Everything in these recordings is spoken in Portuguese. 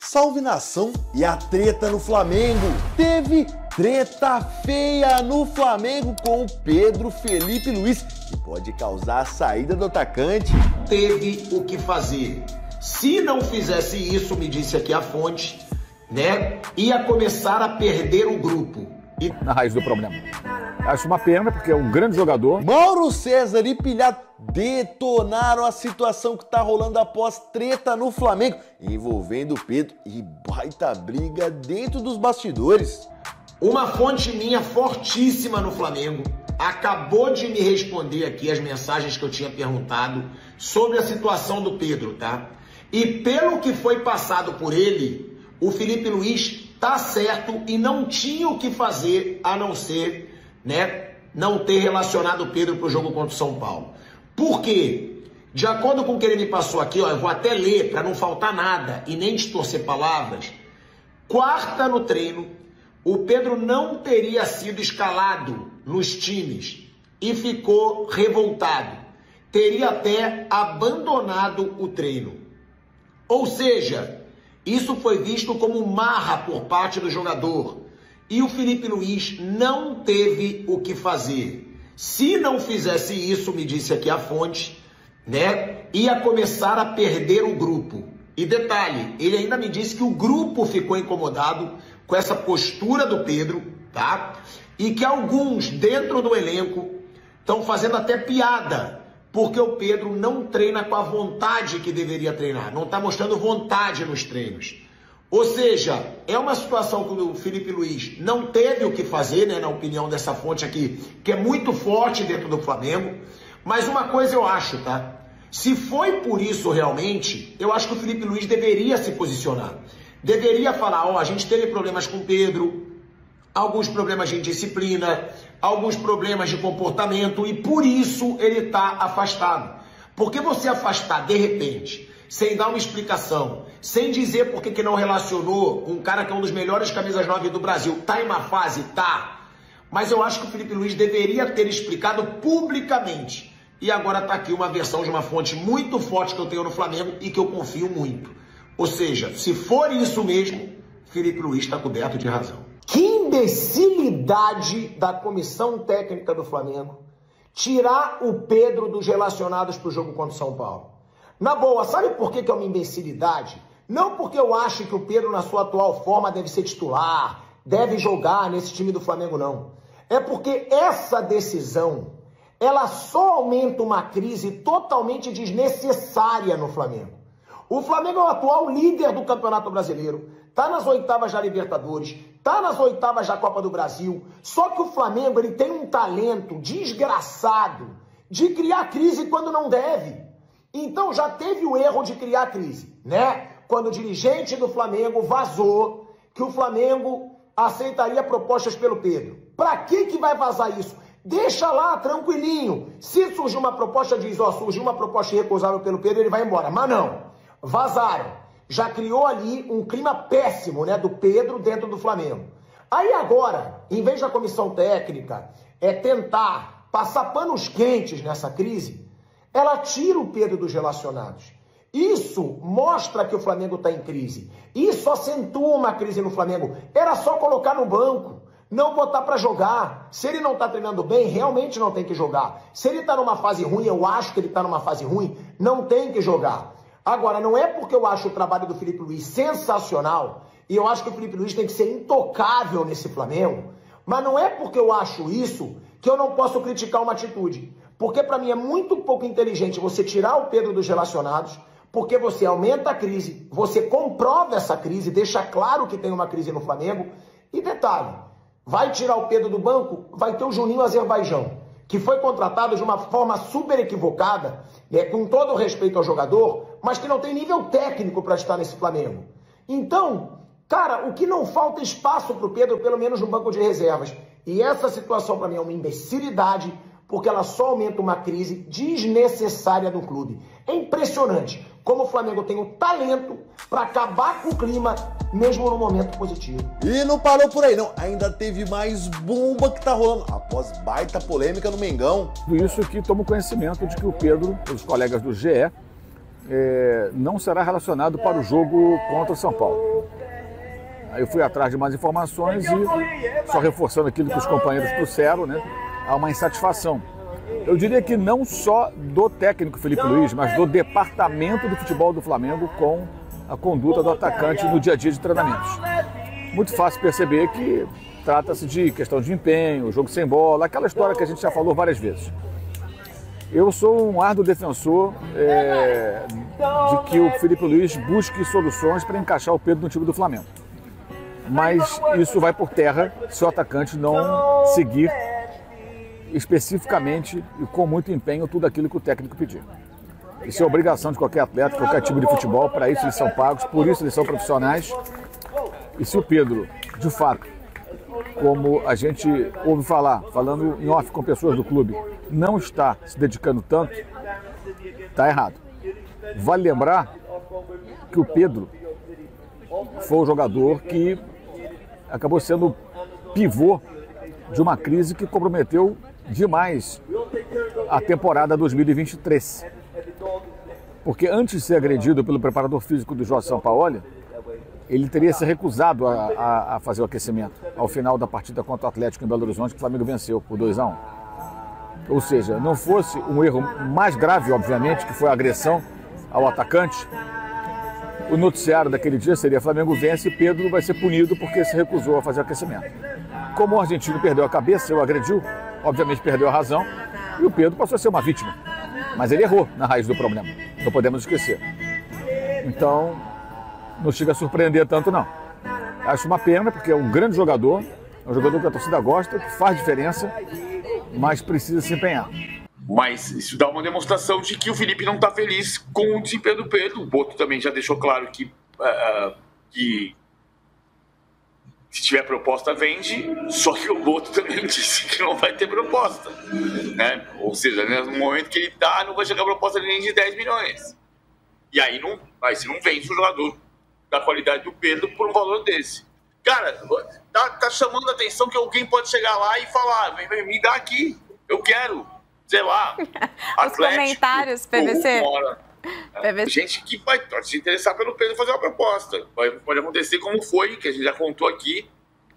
Salve nação e a treta no Flamengo. Teve treta feia no Flamengo com o Pedro Felipe Luiz, que pode causar a saída do atacante. Teve o que fazer. Se não fizesse isso, me disse aqui a fonte, né, ia começar a perder o grupo. Na raiz do problema. Acho uma pena, porque é um grande jogador. Mauro César e Pilhado detonaram a situação que tá rolando após treta no Flamengo, envolvendo o Pedro e baita briga dentro dos bastidores. Uma fonte minha fortíssima no Flamengo acabou de me responder aqui as mensagens que eu tinha perguntado sobre a situação do Pedro, tá? E pelo que foi passado por ele, o Felipe Luiz tá certo e não tinha o que fazer a não ser, né, não ter relacionado o Pedro pro jogo contra o São Paulo. Por quê? De acordo com o que ele me passou aqui, ó, eu vou até ler para não faltar nada e nem distorcer palavras. Quarta no treino, o Pedro não teria sido escalado nos times e ficou revoltado. Teria até abandonado o treino. Ou seja, isso foi visto como marra por parte do jogador. E o Felipe Luiz não teve o que fazer. Se não fizesse isso, me disse aqui a fonte, né, ia começar a perder o grupo. E detalhe, ele ainda me disse que o grupo ficou incomodado com essa postura do Pedro, tá? E que alguns dentro do elenco estão fazendo até piada, porque o Pedro não treina com a vontade que deveria treinar, não está mostrando vontade nos treinos. Ou seja, é uma situação que o Felipe Luiz não teve o que fazer, né, na opinião dessa fonte aqui, que é muito forte dentro do Flamengo. Mas uma coisa eu acho, tá? Se foi por isso realmente, eu acho que o Felipe Luiz deveria se posicionar. Deveria falar, ó, a gente teve problemas com o Pedro, alguns problemas de disciplina, alguns problemas de comportamento e por isso ele tá afastado. Porque você afastar de repente, sem dar uma explicação, sem dizer por que não relacionou um cara que é um dos melhores camisas 9 do Brasil, tá em uma fase? Tá. Mas eu acho que o Felipe Luiz deveria ter explicado publicamente. E agora tá aqui uma versão de uma fonte muito forte que eu tenho no Flamengo e que eu confio muito. Ou seja, se for isso mesmo, Felipe Luiz está coberto de razão. Que imbecilidade da comissão técnica do Flamengo tirar o Pedro dos relacionados para o jogo contra o São Paulo. Na boa, sabe por que é uma imbecilidade? Não porque eu acho que o Pedro, na sua atual forma, deve ser titular, deve jogar nesse time do Flamengo, não. É porque essa decisão, ela só aumenta uma crise totalmente desnecessária no Flamengo. O Flamengo é o atual líder do Campeonato Brasileiro, tá nas oitavas da Libertadores, tá nas oitavas da Copa do Brasil, só que o Flamengo ele tem um talento desgraçado de criar crise quando não deve. Então já teve o erro de criar crise, né? Quando o dirigente do Flamengo vazou que o Flamengo aceitaria propostas pelo Pedro. Pra que vai vazar isso? Deixa lá, tranquilinho. Se surgir uma proposta, diz, ó, surgiu uma proposta irrecusável pelo Pedro, ele vai embora. Mas não, vazaram. Já criou ali um clima péssimo, né, do Pedro dentro do Flamengo. Aí agora, em vez da comissão técnica tentar passar panos quentes nessa crise, ela tira o Pedro dos relacionados. Isso mostra que o Flamengo está em crise. Isso acentua uma crise no Flamengo. Era só colocar no banco, não botar para jogar. Se ele não está treinando bem, realmente não tem que jogar. Se ele está numa fase ruim, eu acho que ele está numa fase ruim, não tem que jogar. Agora, não é porque eu acho o trabalho do Felipe Luiz sensacional, e eu acho que o Felipe Luiz tem que ser intocável nesse Flamengo, mas não é porque eu acho isso que eu não posso criticar uma atitude. Porque para mim é muito pouco inteligente você tirar o Pedro dos relacionados, porque você aumenta a crise, você comprova essa crise, deixa claro que tem uma crise no Flamengo. E detalhe, vai tirar o Pedro do banco, vai ter o Juninho Azerbaijão, que foi contratado de uma forma super equivocada, né, com todo o respeito ao jogador, mas que não tem nível técnico para estar nesse Flamengo. Então, cara, o que não falta é espaço para o Pedro, pelo menos no banco de reservas. E essa situação para mim é uma imbecilidade, porque ela só aumenta uma crise desnecessária do clube. É impressionante como o Flamengo tem o talento para acabar com o clima, mesmo no momento positivo. E não parou por aí, não. Ainda teve mais bomba que tá rolando após baita polêmica no Mengão. Por isso que tomo conhecimento de que o Pedro, os colegas do GE, não será relacionado para o jogo contra o São Paulo. Aí eu fui atrás de mais informações e, só reforçando aquilo que os companheiros trouxeram, né, há uma insatisfação. Eu diria que não só do técnico Felipe Luiz, mas do departamento de futebol do Flamengo com a conduta do atacante no dia a dia de treinamentos. Muito fácil perceber que trata-se de questão de empenho, jogo sem bola, aquela história que a gente já falou várias vezes. Eu sou um árduo defensor de que o Felipe Luiz busque soluções para encaixar o Pedro no time do Flamengo. Mas isso vai por terra se o atacante não seguir especificamente e com muito empenho tudo aquilo que o técnico pedir. Isso é obrigação de qualquer atleta, qualquer time de futebol, para isso eles são pagos, por isso eles são profissionais. E se o Pedro, de fato, como a gente ouve falar, falando em off com pessoas do clube, não está se dedicando tanto, está errado. Vale lembrar que o Pedro foi o jogador que acabou sendo pivô de uma crise que comprometeu demais a temporada 2023. Porque antes de ser agredido pelo preparador físico do Jorge Sampaoli, ele teria se recusado a fazer o aquecimento ao final da partida contra o Atlético em Belo Horizonte, que o Flamengo venceu por 2-1. Ou seja, não fosse um erro mais grave, obviamente, que foi a agressão ao atacante, o noticiário daquele dia seria: Flamengo vence e Pedro vai ser punido porque se recusou a fazer o aquecimento. Como o argentino perdeu a cabeça, o agrediu, obviamente perdeu a razão, e o Pedro passou a ser uma vítima. Mas ele errou na raiz do problema, não podemos esquecer. Então, não chega a surpreender tanto, não. Acho uma pena, porque é um grande jogador, é um jogador que a torcida gosta, que faz diferença, mas precisa se empenhar. Mas isso dá uma demonstração de que o Felipe não está feliz com o desempenho do Pedro. O Boto também já deixou claro que se tiver proposta, vende, só que o Boto também disse que não vai ter proposta, né? Ou seja, né, no momento que ele está, não vai chegar a proposta nem de 10 milhões. E aí se não vende o jogador da qualidade do Pedro por um valor desse. Cara, tá chamando a atenção que alguém pode chegar lá e falar: me dá aqui, eu quero, sei lá, os comentários, PVC. Gente que vai se interessar pelo Pedro fazer uma proposta. Pode acontecer como foi, que a gente já contou aqui,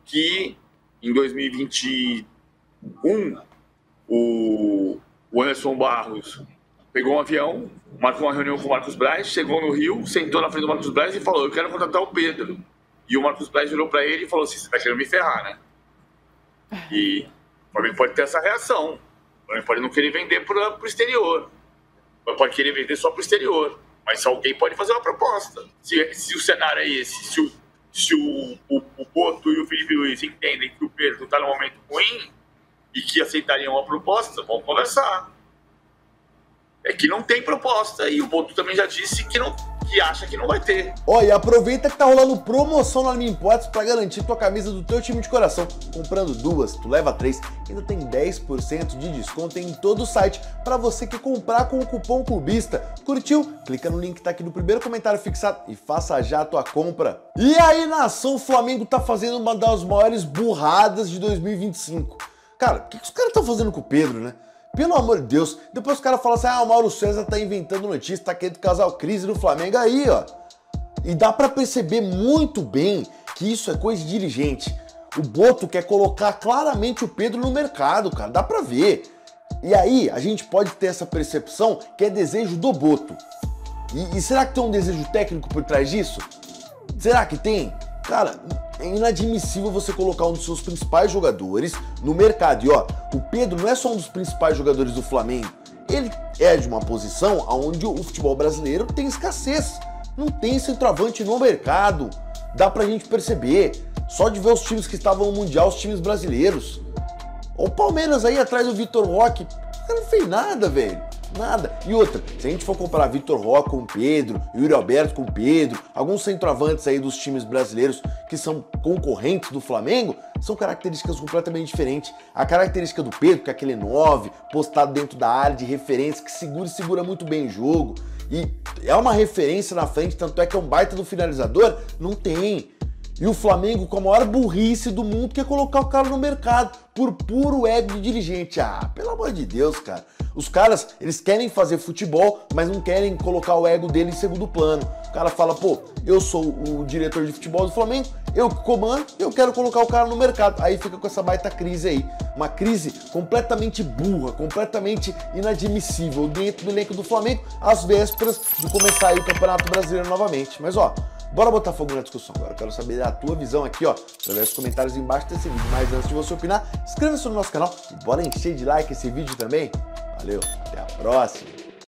que em 2021 o Anderson Barros pegou um avião, marcou uma reunião com o Marcos Braz, chegou no Rio, sentou na frente do Marcos Braz e falou: eu quero contratar o Pedro. E o Marcos Braz virou para ele e falou assim: você tá querendo me ferrar, né? E o Flamengo pode ter essa reação. O Flamengo pode não querer vender pro exterior. Pode querer vender só pro exterior. Mas alguém pode fazer uma proposta. Se o cenário é esse, se o Boto e o Felipe Luiz entendem que o Pedro está num momento ruim e que aceitariam uma proposta, vamos conversar. É que não tem proposta, e o Boto também já disse que acha que não vai ter. E aproveita que tá rolando promoção na Anime Imports para garantir tua camisa do teu time de coração. Comprando 2, tu leva 3, ainda tem 10% de desconto em todo o site para você que comprar com o cupom clubista. Curtiu? Clica no link que tá aqui no primeiro comentário fixado e faça já a tua compra. E aí, nação, o Flamengo tá fazendo uma das maiores burradas de 2025. Cara, o que os caras estão fazendo com o Pedro, né? Pelo amor de Deus. Depois os caras falam assim: o Mauro César tá inventando notícia, tá querendo causar crise no Flamengo. Aí, ó. E dá pra perceber muito bem que isso é coisa de dirigente. O Boto quer colocar claramente o Pedro no mercado, cara. Dá pra ver. E aí, a gente pode ter essa percepção que é desejo do Boto. E será que tem um desejo técnico por trás disso? Será que tem? Cara, é inadmissível você colocar um dos seus principais jogadores no mercado. E ó, o Pedro não é só um dos principais jogadores do Flamengo. Ele é de uma posição onde o futebol brasileiro tem escassez. Não tem centroavante no mercado. Dá pra gente perceber. Só de ver os times que estavam no Mundial, os times brasileiros. Olha o Palmeiras aí atrás do Vitor Roque. O cara não fez nada, velho. Nada. E outra, se a gente for comparar Vitor Roque com o Pedro, Yuri Alberto com o Pedro, alguns centroavantes aí dos times brasileiros que são concorrentes do Flamengo, são características completamente diferentes. A característica do Pedro, que é aquele 9, postado dentro da área de referência, que segura muito bem o jogo, e é uma referência na frente, tanto é que é um baita do finalizador, não tem. E o Flamengo, com a maior burrice do mundo, quer colocar o cara no mercado por puro ego de dirigente. Ah, pelo amor de Deus, cara. Os caras, eles querem fazer futebol, mas não querem colocar o ego dele em segundo plano. O cara fala, pô, eu sou o diretor de futebol do Flamengo, eu comando, eu quero colocar o cara no mercado. Aí fica com essa baita crise aí. Uma crise completamente burra, completamente inadmissível dentro do elenco do Flamengo, às vésperas de começar aí o Campeonato Brasileiro novamente. Mas ó, bora botar fogo na discussão agora. Eu quero saber a tua visão aqui, ó, através dos comentários embaixo desse vídeo. Mas antes de você opinar, inscreva-se no nosso canal e bora encher de like esse vídeo também. Valeu, até a próxima!